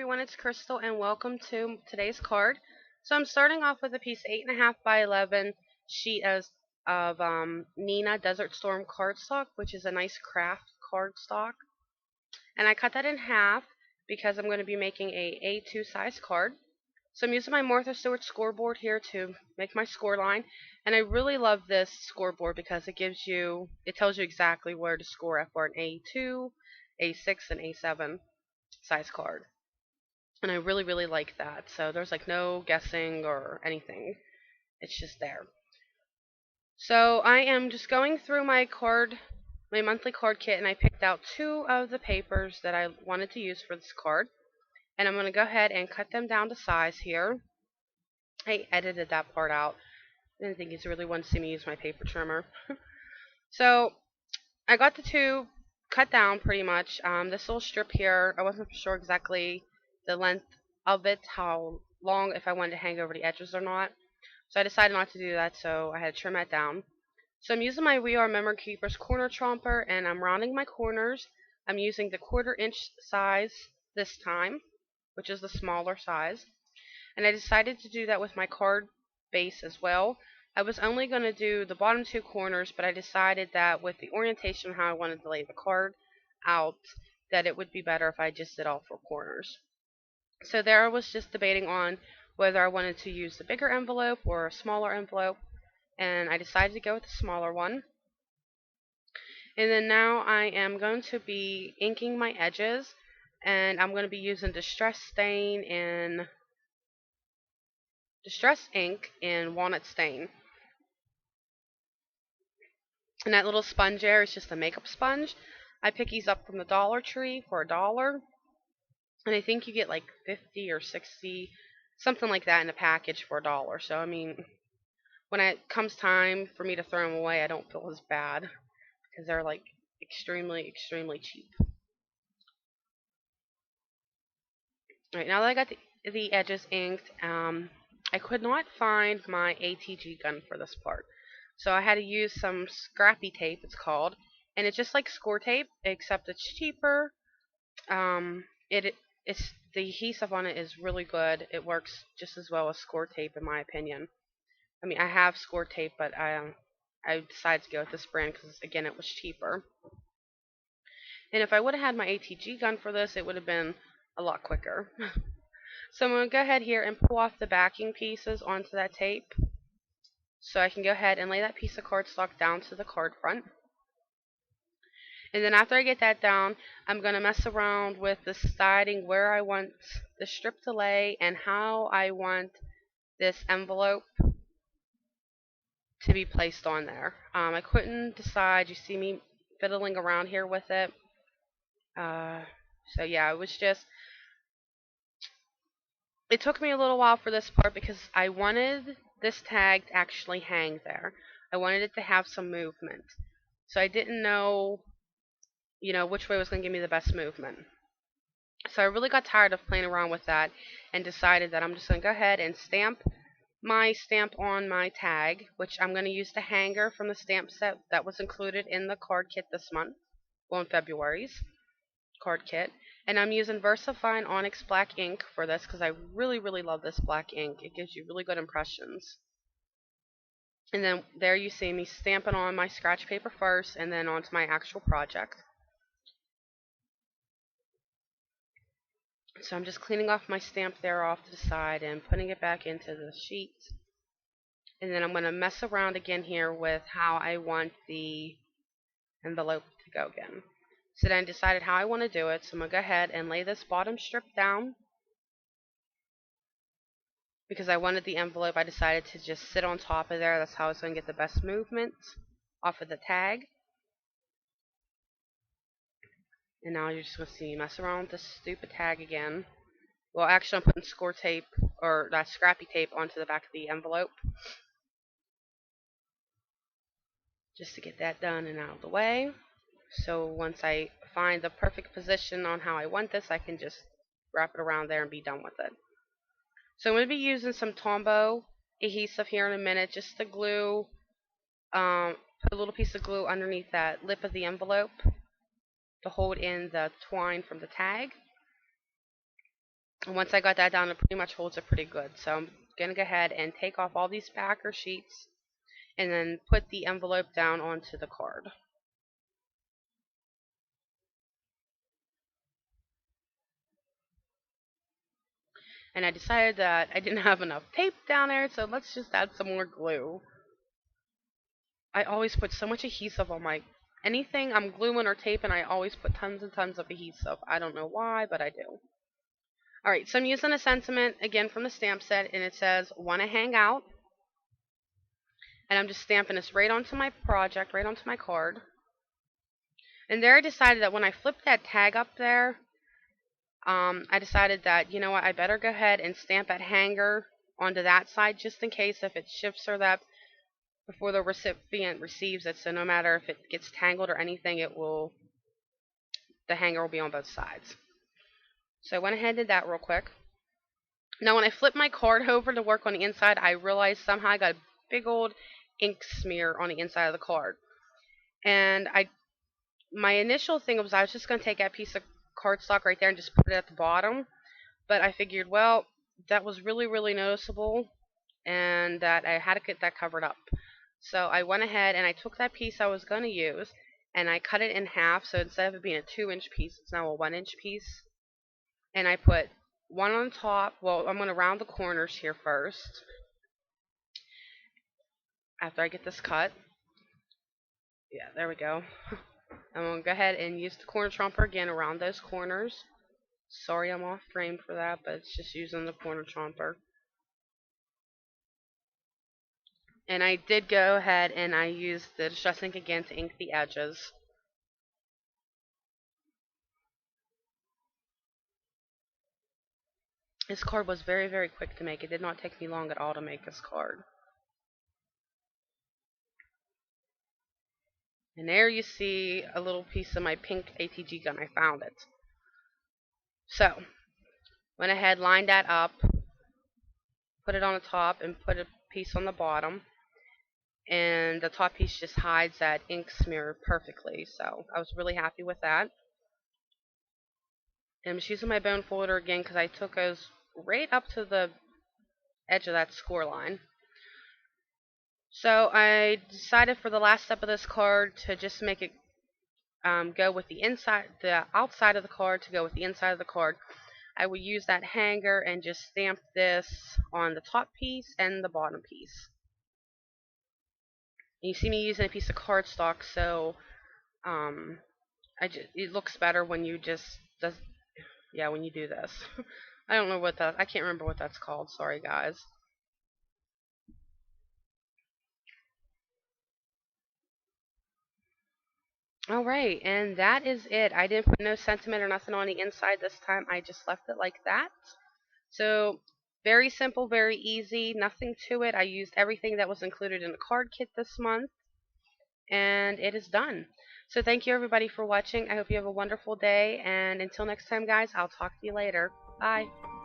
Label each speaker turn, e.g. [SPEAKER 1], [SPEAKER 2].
[SPEAKER 1] everyone, it's Crystal and welcome to today's card. So I'm starting off with a piece of 8.5 by 11 sheet of Neenah Desert Storm cardstock, which is a nice craft cardstock. And I cut that in half because I'm going to be making a A2 size card. So I'm using my Martha Stewart scoreboard here to make my score line. And I really love this scoreboard because it tells you exactly where to score at for an A2, A6, and A7 size card. And I really, really like that. So there's like no guessing or anything. It's just there. So I am just going through my monthly card kit, and I picked out two of the papers that I wanted to use for this card. And I'm going to go ahead and cut them down to size here. I edited that part out. I didn't think you really want to see me use my paper trimmer. So I got the two cut down pretty much. This little strip here, I wasn't sure exactly the length of it, how long, if I wanted to hang over the edges or not. So I decided not to do that, so I had to trim that down. So I'm using my We Are Memory Keepers corner tromper, and I'm rounding my corners. I'm using the 1/4 inch size this time, which is the smaller size. And I decided to do that with my card base as well. I was only going to do the bottom two corners, but I decided that with the orientation of how I wanted to lay the card out, that it would be better if I just did all four corners. So there I was just debating on whether I wanted to use the bigger envelope or a smaller envelope, and I decided to go with the smaller one. And then now I am going to be inking my edges, and I'm going to be using Distress ink in Walnut Stain. And that little sponge there is just a makeup sponge. I pick these up from the Dollar Tree for $1. And I think you get like 50 or 60, something like that in a package for $1. So, I mean, when it comes time for me to throw them away, I don't feel as bad because they're like extremely, extremely cheap. Alright, now that I got the edges inked, I could not find my ATG gun for this part. So I had to use some scrappy tape, it's called. And it's just like score tape, except it's cheaper. It's the adhesive on it is really good. It works just as well as score tape, in my opinion. I mean, I have score tape, but I decided to go with this brand because, again, it was cheaper. And if I would have had my ATG gun for this, it would have been a lot quicker. So I'm going to go ahead here and pull off the backing pieces onto that tape. So I can go ahead and lay that piece of cardstock down to the card front. And then after I get that down, I'm going to mess around with deciding where I want the strip to lay and how I want this envelope to be placed on there. I couldn't decide. You see me fiddling around here with it. So yeah, it took me a little while for this part because I wanted this tag to actually hang there. I wanted it to have some movement. So I didn't know, which way was going to give me the best movement. So I really got tired of playing around with that and decided that I'm just going to go ahead and stamp my stamp on my tag, which I'm going to use the hanger from the stamp set that was included in the card kit this month, well, in February's card kit. And I'm using VersaFine Onyx Black ink for this because I really, really love this black ink. It gives you really good impressions. And then there you see me stamping on my scratch paper first and then onto my actual project. So I'm just cleaning off my stamp there off to the side and putting it back into the sheet. And then I'm going to mess around again here with how I want the envelope to go again. So then I decided how I want to do it. So I'm going to go ahead and lay this bottom strip down. Because I wanted the envelope, I decided to just sit on top of there. That's how I was going to get the best movement off of the tag. And now you're just going to see me mess around with this stupid tag again. Well, actually, I'm putting score tape, or that scrappy tape, onto the back of the envelope. Just to get that done and out of the way. So once I find the perfect position on how I want this, I can just wrap it around there and be done with it. So I'm going to be using some Tombow adhesive here in a minute just to glue, put a little piece of glue underneath that lip of the envelope to hold in the twine from the tag. And once I got that down, it pretty much holds it pretty good. So I'm going to go ahead and take off all these backer sheets and then put the envelope down onto the card. And I decided that I didn't have enough tape down there, so let's just add some more glue. I always put so much adhesive on my anything I'm gluing or taping. I always put tons and tons of adhesive. I don't know why, but I do. Alright, so I'm using a sentiment again from the stamp set, and it says, "Wanna hang out?" And I'm just stamping this right onto my project, right onto my card. And there I decided that when I flipped that tag up there, I decided that, you know what, I better go ahead and stamp that hanger onto that side just in case if it shifts or that before the recipient receives it. So no matter if it gets tangled or anything, the hanger will be on both sides. So I went ahead and did that real quick. Now when I flipped my card over to work on the inside, I realized somehow I got a big old ink smear on the inside of the card. And my initial thing was I was just going to take that piece of cardstock right there and just put it at the bottom. But I figured, well, that was really, really noticeable and that I had to get that covered up. So I went ahead and I took that piece I was going to use and I cut it in half. So instead of it being a 2-inch piece, it's now a 1-inch piece. And I put one on top. Well, I'm going to round the corners here first after I get this cut. Yeah, there we go. I'm going to go ahead and use the corner tromper again around those corners. Sorry I'm off frame for that, but it's just using the corner tromper. And I did go ahead and I used the Distress ink again to ink the edges. This card was very, very quick to make. It did not take me long at all to make this card. And there you see a little piece of my pink ATG gun. I found it. So, went ahead, lined that up, put it on the top, and put a piece on the bottom. And the top piece just hides that ink smear perfectly. So, I was really happy with that. And I'm just using my bone folder again because I took those right up to the edge of that score line. So I decided for the last step of this card to just make it go with the outside of the card to go with the inside of the card. I would use that hanger and just stamp this on the top piece and the bottom piece. And you see me using a piece of cardstock, so it looks better when you when you do this. I can't remember what that's called. Sorry, guys. Alright, and that is it. I didn't put no sentiment or nothing on the inside this time. I just left it like that. So, very simple, very easy, nothing to it. I used everything that was included in the card kit this month, and it is done. So thank you everybody for watching. I hope you have a wonderful day, and until next time, guys, I'll talk to you later. Bye.